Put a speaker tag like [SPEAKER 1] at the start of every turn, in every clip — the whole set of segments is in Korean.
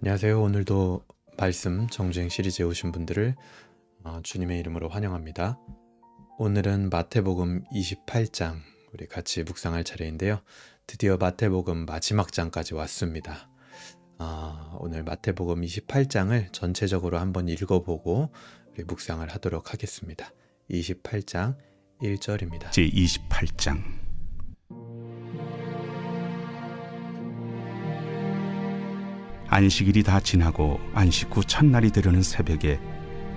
[SPEAKER 1] 안녕하세요. 오늘도 말씀 정주행 시리즈에 오신 분들을 주님의 이름으로 환영합니다. 오늘은 마태복음 28장 우리 같이 묵상할 차례인데요. 드디어 마태복음 마지막 장까지 왔습니다. 오늘 마태복음 28장을 전체적으로 한번 읽어보고 우리 묵상을 하도록 하겠습니다. 28장 1절입니다.
[SPEAKER 2] 제28장 안식일이 다 지나고 안식 후 첫날이 되려는 새벽에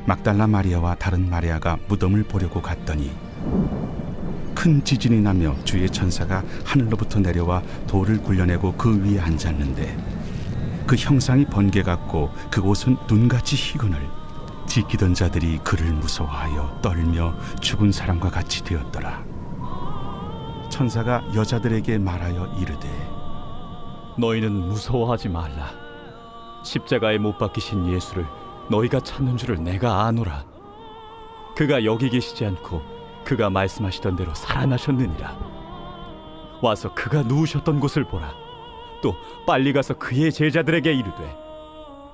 [SPEAKER 2] 막달라 마리아와 다른 마리아가 무덤을 보려고 갔더니 큰 지진이 나며 주의 천사가 하늘로부터 내려와 돌을 굴려내고 그 위에 앉았는데 그 형상이 번개 같고 그 옷은 눈같이 희거늘 지키던 자들이 그를 무서워하여 떨며 죽은 사람과 같이 되었더라. 천사가 여자들에게 말하여 이르되
[SPEAKER 3] 너희는 무서워하지 말라. 십자가에 못 박히신 예수를 너희가 찾는 줄을 내가 아노라. 그가 여기 계시지 않고 그가 말씀하시던 대로 살아나셨느니라. 와서 그가 누우셨던 곳을 보라. 또 빨리 가서 그의 제자들에게 이르되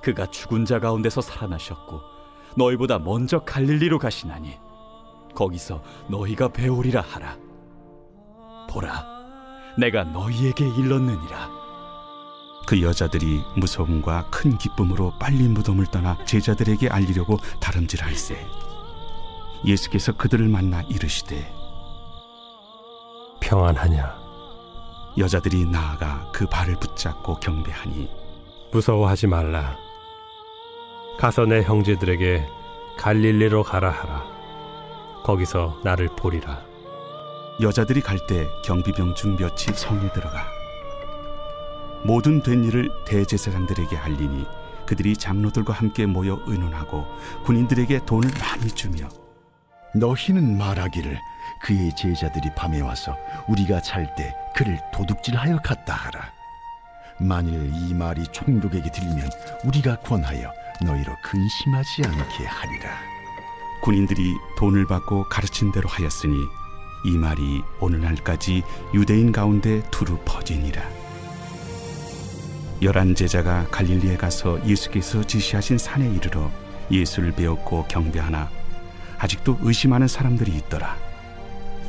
[SPEAKER 3] 그가 죽은 자 가운데서 살아나셨고 너희보다 먼저 갈릴리로 가시나니 거기서 너희가 배우리라 하라. 보라, 내가 너희에게 일렀느니라.
[SPEAKER 2] 그 여자들이 무서움과 큰 기쁨으로 빨리 무덤을 떠나 제자들에게 알리려고 다름질할세 예수께서 그들을 만나 이르시되
[SPEAKER 4] 평안하냐?
[SPEAKER 2] 여자들이 나아가 그 발을 붙잡고 경배하니
[SPEAKER 4] 무서워하지 말라. 가서 내 형제들에게 갈릴리로 가라 하라. 거기서 나를 보리라.
[SPEAKER 2] 여자들이 갈 때 경비병 중 몇이 성에 들어가 모든 된 일을 대제사장들에게 알리니 그들이 장로들과 함께 모여 의논하고 군인들에게 돈을 많이 주며
[SPEAKER 5] 너희는 말하기를 그의 제자들이 밤에 와서 우리가 잘 때 그를 도둑질하여 갔다 하라. 만일 이 말이 총독에게 들리면 우리가 권하여 너희로 근심하지 않게 하리라.
[SPEAKER 2] 군인들이 돈을 받고 가르친 대로 하였으니 이 말이 오늘날까지 유대인 가운데 두루 퍼지니라. 11 제자가 갈릴리에 가서 예수께서 지시하신 산에 이르러 예수를 배웠고 경배하나 아직도 의심하는 사람들이 있더라.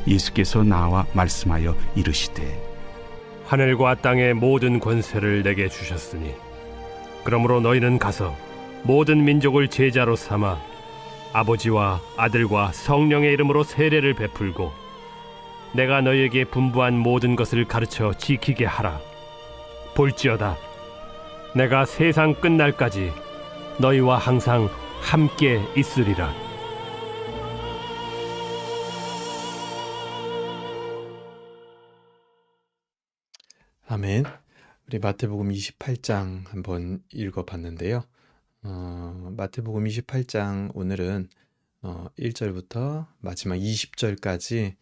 [SPEAKER 2] 예수께서 나와 말씀하여 이르시되
[SPEAKER 4] 하늘과 땅의 모든 권세를 내게 주셨으니 그러므로 너희는 가서 모든 민족을 제자로 삼아 아버지와 아들과 성령의 이름으로 세례를 베풀고 내가 너희에게 분부한 모든 것을 가르쳐 지키게 하라. 볼지어다 내가 세상 끝날까지 너희와 항상 함께 있으리라.
[SPEAKER 1] 아멘. 우리 마태복음 28장 한번 읽어봤는데요. 마태복음 28장 오늘은 1절부터 마지막 20절까지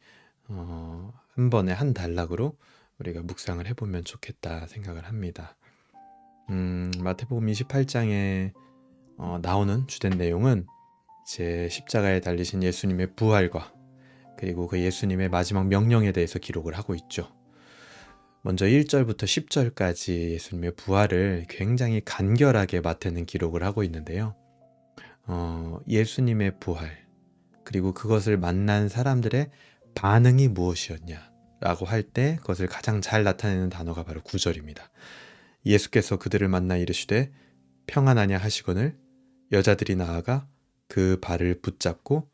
[SPEAKER 1] 한 번에 한 단락으로 우리가 묵상을 해보면 좋겠다 생각을 합니다. 마태복음 28장에 나오는 주된 내용은 이제 십자가에 달리신 예수님의 부활과 그리고 그 예수님의 마지막 명령에 대해서 기록을 하고 있죠. 먼저 1절부터 10절까지 예수님의 부활을 굉장히 간결하게 마태는 기록을 하고 있는데요. 예수님의 부활 그리고 그것을 만난 사람들의 반응이 무엇이었냐라고 할 때 그것을 가장 잘 나타내는 단어가 바로 9절입니다. 예수께서 그들을 만나 이르시되 평안하냐 하시거늘 여자들이 나아가 그 발을 붙잡고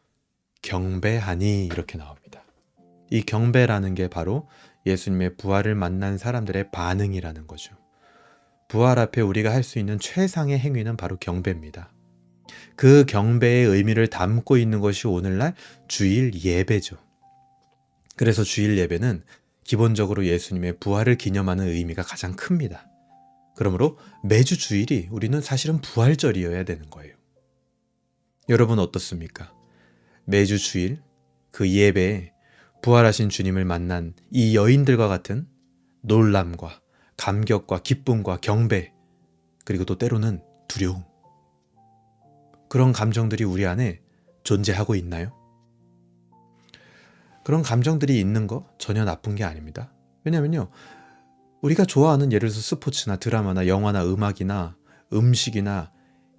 [SPEAKER 1] 경배하니 이렇게 나옵니다. 이 경배라는 게 바로 예수님의 부활을 만난 사람들의 반응이라는 거죠. 부활 앞에 우리가 할 수 있는 최상의 행위는 바로 경배입니다. 그 경배의 의미를 담고 있는 것이 오늘날 주일 예배죠. 그래서 주일 예배는 기본적으로 예수님의 부활을 기념하는 의미가 가장 큽니다. 그러므로 매주 주일이 우리는 사실은 부활절이어야 되는 거예요. 여러분 어떻습니까? 매주 주일 그 예배에 부활하신 주님을 만난 이 여인들과 같은 놀람과 감격과 기쁨과 경배 그리고 또 때로는 두려움 그런 감정들이 우리 안에 존재하고 있나요? 그런 감정들이 있는 거 전혀 나쁜 게 아닙니다. 왜냐면요 우리가 좋아하는 예를 들어서 스포츠나 드라마나 영화나 음악이나 음식이나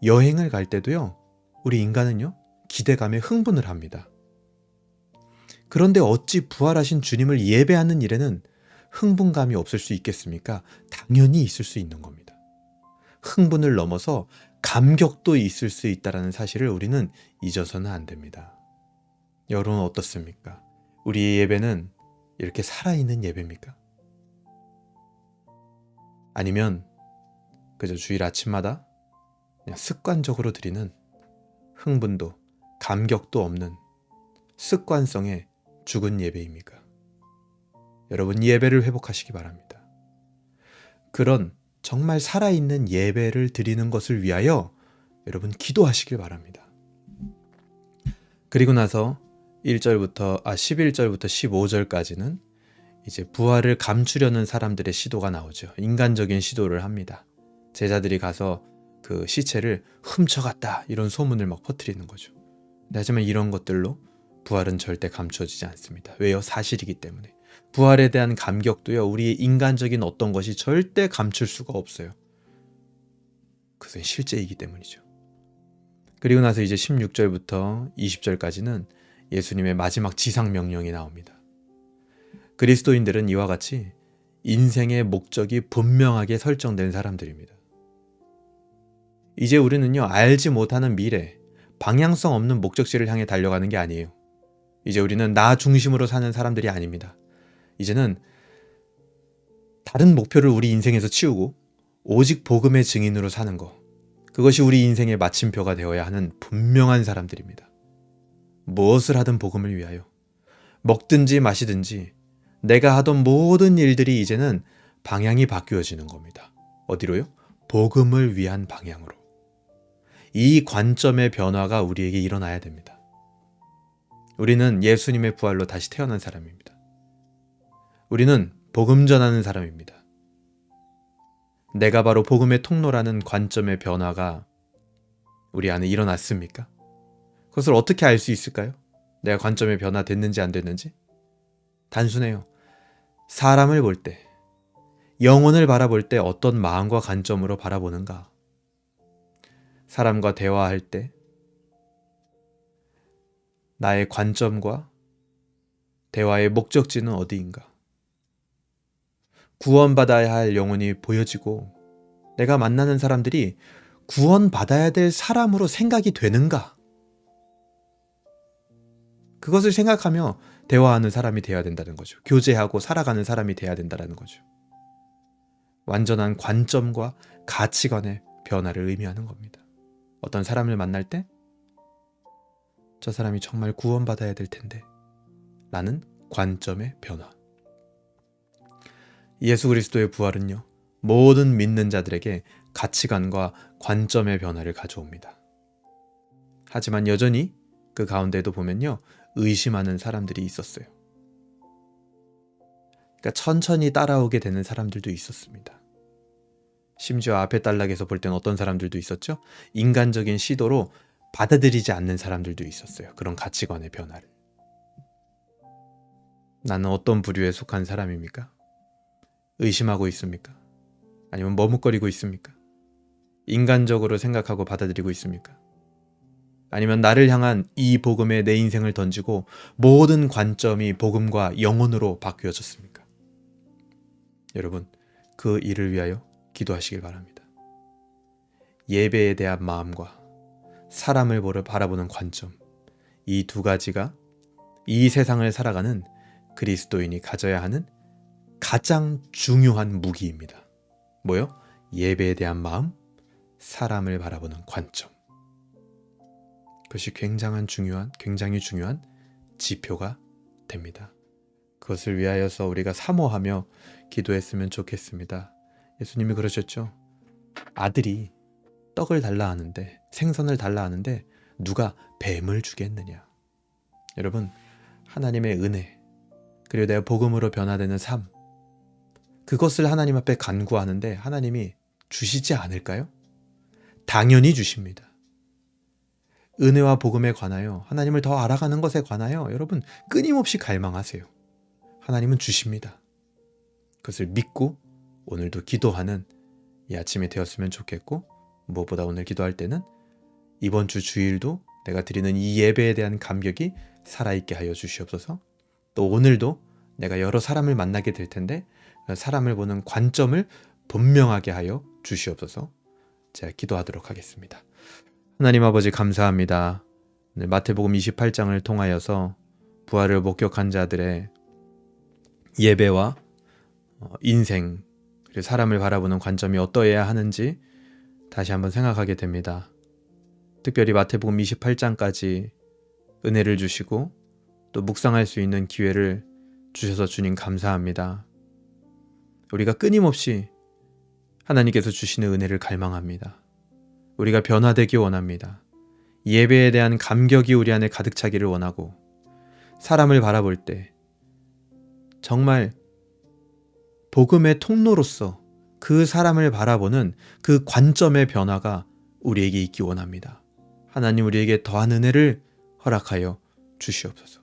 [SPEAKER 1] 여행을 갈 때도요, 우리 인간은요, 기대감에 흥분을 합니다. 그런데 어찌 부활하신 주님을 예배하는 일에는 흥분감이 없을 수 있겠습니까? 당연히 있을 수 있는 겁니다. 흥분을 넘어서 감격도 있을 수 있다는 사실을 우리는 잊어서는 안 됩니다. 여러분 어떻습니까? 우리의 예배는 이렇게 살아있는 예배입니까? 아니면 그저 주일 아침마다 그냥 습관적으로 드리는 흥분도 감격도 없는 습관성의 죽은 예배입니까? 여러분 예배를 회복하시기 바랍니다. 그런 정말 살아있는 예배를 드리는 것을 위하여 여러분 기도하시길 바랍니다. 그리고 나서 11절부터 15절까지는 이제 부활을 감추려는 사람들의 시도가 나오죠. 인간적인 시도를 합니다. 제자들이 가서 그 시체를 훔쳐갔다 이런 소문을 막 퍼뜨리는 거죠. 하지만 이런 것들로 부활은 절대 감추어지지 않습니다. 왜요? 사실이기 때문에. 부활에 대한 감격도요, 우리의 인간적인 어떤 것이 절대 감출 수가 없어요. 그것은 실제이기 때문이죠. 그리고 나서 이제 16절부터 20절까지는 예수님의 마지막 지상 명령이 나옵니다. 그리스도인들은 이와 같이 인생의 목적이 분명하게 설정된 사람들입니다. 이제 우리는요, 알지 못하는 미래, 방향성 없는 목적지를 향해 달려가는 게 아니에요. 이제 우리는 나 중심으로 사는 사람들이 아닙니다. 이제는 다른 목표를 우리 인생에서 치우고 오직 복음의 증인으로 사는 것, 그것이 우리 인생의 마침표가 되어야 하는 분명한 사람들입니다. 무엇을 하든 복음을 위하여, 먹든지 마시든지 내가 하던 모든 일들이 이제는 방향이 바뀌어지는 겁니다. 어디로요? 복음을 위한 방향으로. 이 관점의 변화가 우리에게 일어나야 됩니다. 우리는 예수님의 부활로 다시 태어난 사람입니다. 우리는 복음 전하는 사람입니다. 내가 바로 복음의 통로라는 관점의 변화가 우리 안에 일어났습니까? 그것을 어떻게 알 수 있을까요? 내가 관점의 변화됐는지 안 됐는지? 단순해요. 사람을 볼 때, 영혼을 바라볼 때 어떤 마음과 관점으로 바라보는가? 사람과 대화할 때 나의 관점과 대화의 목적지는 어디인가? 구원받아야 할 영혼이 보여지고 내가 만나는 사람들이 구원받아야 될 사람으로 생각이 되는가? 그것을 생각하며 대화하는 사람이 되어야 된다는 거죠. 교제하고 살아가는 사람이 되어야 된다는 거죠. 완전한 관점과 가치관의 변화를 의미하는 겁니다. 어떤 사람을 만날 때 저 사람이 정말 구원받아야 될 텐데 라는 관점의 변화. 예수 그리스도의 부활은요, 모든 믿는 자들에게 가치관과 관점의 변화를 가져옵니다. 하지만 여전히 그 가운데도 보면요, 의심하는 사람들이 있었어요. 그러니까 천천히 따라오게 되는 사람들도 있었습니다. 심지어 앞에 단락에서 볼 때는 어떤 사람들도 있었죠? 인간적인 시도로 받아들이지 않는 사람들도 있었어요. 그런 가치관의 변화를. 나는 어떤 부류에 속한 사람입니까? 의심하고 있습니까? 아니면 머뭇거리고 있습니까? 인간적으로 생각하고 받아들이고 있습니까? 아니면 나를 향한 이 복음에 내 인생을 던지고 모든 관점이 복음과 영혼으로 바뀌어졌습니까? 여러분, 그 일을 위하여 기도하시길 바랍니다. 예배에 대한 마음과 사람을 바라보는 관점, 이 두 가지가 이 세상을 살아가는 그리스도인이 가져야 하는 가장 중요한 무기입니다. 뭐요? 예배에 대한 마음, 사람을 바라보는 관점. 그것이 굉장히 중요한 지표가 됩니다. 그것을 위하여서 우리가 사모하며 기도했으면 좋겠습니다. 예수님이 그러셨죠. 아들이 떡을 달라 하는데, 생선을 달라 하는데 누가 뱀을 주겠느냐. 여러분, 하나님의 은혜, 그리고 내가 복음으로 변화되는 삶, 그것을 하나님 앞에 간구하는데 하나님이 주시지 않을까요? 당연히 주십니다. 은혜와 복음에 관하여, 하나님을 더 알아가는 것에 관하여 여러분 끊임없이 갈망하세요. 하나님은 주십니다. 그것을 믿고 오늘도 기도하는 이 아침이 되었으면 좋겠고, 무엇보다 오늘 기도할 때는 이번 주 주일도 내가 드리는 이 예배에 대한 감격이 살아있게 하여 주시옵소서. 또 오늘도 내가 여러 사람을 만나게 될 텐데 사람을 보는 관점을 분명하게 하여 주시옵소서. 제가 기도하도록 하겠습니다. 하나님 아버지 감사합니다. 오늘 마태복음 28장을 통하여서 부활을 목격한 자들의 예배와 인생, 그리고 사람을 바라보는 관점이 어떠해야 하는지 다시 한번 생각하게 됩니다. 특별히 마태복음 28장까지 은혜를 주시고 또 묵상할 수 있는 기회를 주셔서 주님 감사합니다. 우리가 끊임없이 하나님께서 주시는 은혜를 갈망합니다. 우리가 변화되기 원합니다. 예배에 대한 감격이 우리 안에 가득 차기를 원하고 사람을 바라볼 때 정말 복음의 통로로서 그 사람을 바라보는 그 관점의 변화가 우리에게 있기 원합니다. 하나님 우리에게 더한 은혜를 허락하여 주시옵소서.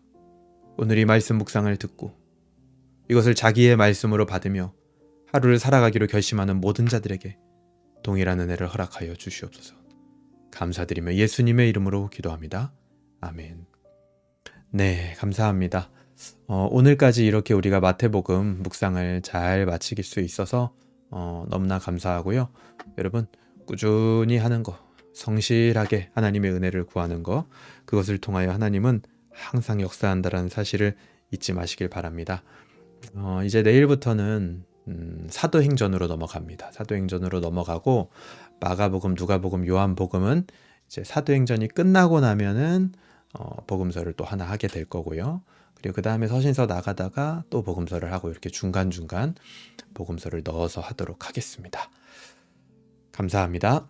[SPEAKER 1] 오늘 이 말씀 묵상을 듣고 이것을 자기의 말씀으로 받으며 하루를 살아가기로 결심하는 모든 자들에게 동일한 은혜를 허락하여 주시옵소서. 감사드리며 예수님의 이름으로 기도합니다. 아멘. 네, 감사합니다. 오늘까지 이렇게 우리가 마태복음 묵상을 잘 마칠 수 있어서 너무나 감사하고요. 여러분 꾸준히 하는 거, 성실하게 하나님의 은혜를 구하는 거, 그것을 통하여 하나님은 항상 역사한다는 사실을 잊지 마시길 바랍니다. 이제 내일부터는 사도행전으로 넘어갑니다. 사도행전으로 넘어가고 마가복음, 누가복음, 요한복음은 이제 사도행전이 끝나고 나면은 복음서를 또 하나 하게 될 거고요. 그리고 그 다음에 서신서 나가다가 또 복음서를 하고 이렇게 중간중간 복음서를 넣어서 하도록 하겠습니다. 감사합니다.